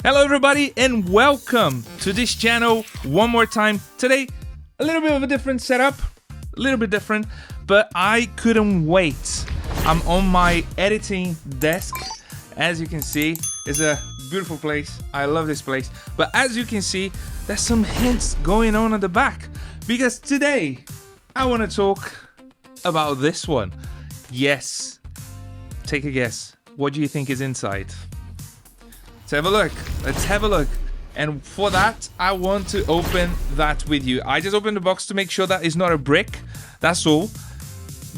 Hello everybody and welcome to this channel one more time. Today, a little bit of a different setup, a little bit different, but I couldn't wait. I'm on my editing desk. As you can see, it's a beautiful place. I love this place. But as you can see, there's some hints going on at the back because today I want to talk about this one. Yes, take a guess. What do you think is inside? Let's have a look. Let's have a look. And for that, I want to open that with you. I just opened the box to make sure that it's not a brick. That's all.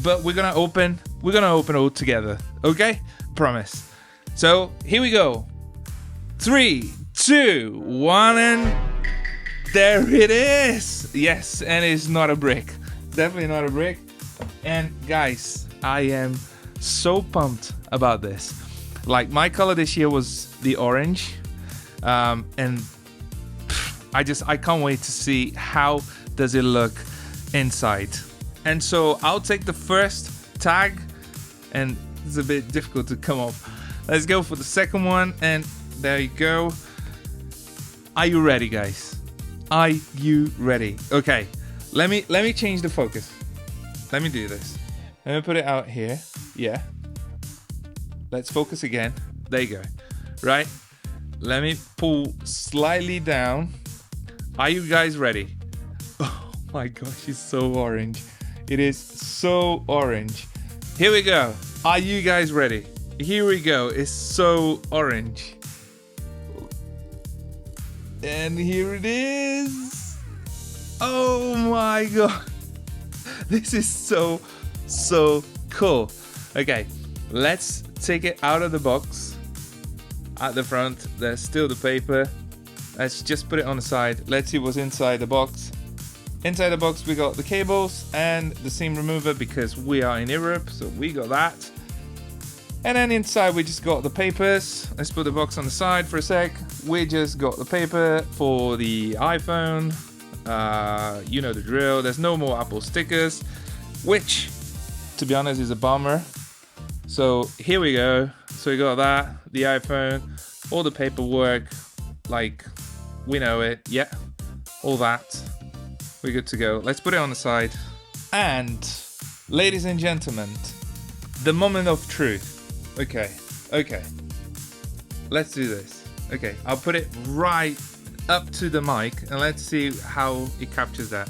But we're gonna open all together. Okay? Promise. So here we go. 3, 2, 1, and there it is. Yes, and it's not a brick. Definitely not a brick. And guys, I am so pumped about this. Like, my color this year was the orange, and I can't wait to see how does it look inside. And so I'll take the first tag, and it's a bit difficult to come off. Let's go for the second one, and there you go. Are you ready, guys? Are you ready? Okay, let me change the focus. Let me do this. Let me put it out here. Yeah. Let's focus again. There you go. Right? Let me pull slightly down. Are you guys ready? Oh my gosh, it's so orange. It is so orange. Here we go. Are you guys ready? Here we go. It's so orange. And here it is. Oh my god. This is so cool. Okay, let's take it out of the box. At the front, there's still the paper. Let's just put it on the side. Let's see what's inside the box. Inside the box, we got the cables and the seam remover because we are in Europe, so we got that. And then inside, we just got the papers. Let's put the box on the side for a sec. We just got the paper for the iPhone. You know the drill. There's no more Apple stickers, which, to be honest, is a bummer. So here we go. So we got that, the iPhone, all the paperwork, like we know it. Yeah, all that. We're good to go. Let's put it on the side. And ladies and gentlemen, the moment of truth. Okay. Let's do this. Okay, I'll put it right up to the mic and let's see how it captures that.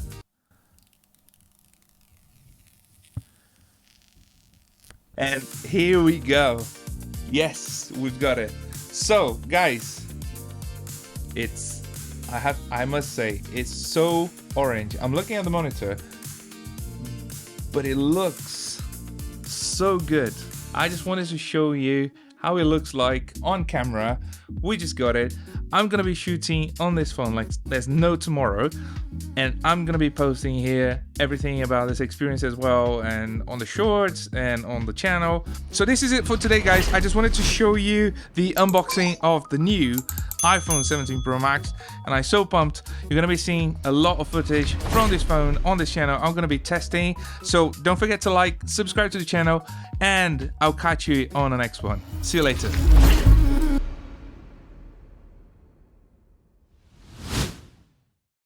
And here we go. Yes, we've got it. So, guys, I must say, it's so orange. I'm looking at the monitor, but it looks so good. I just wanted to show you how it looks like on camera. We just got it. I'm gonna be shooting on this phone like there's no tomorrow, and I'm gonna be posting here everything about this experience as well, and on the shorts and on the channel. So this is it for today, guys. I just wanted to show you the unboxing of the new iPhone 17 Pro Max, and I'm so pumped. You're gonna be seeing a lot of footage from this phone on this channel. I'm gonna be testing, so don't forget to like, subscribe to the channel, and I'll catch you on the next one. See you later.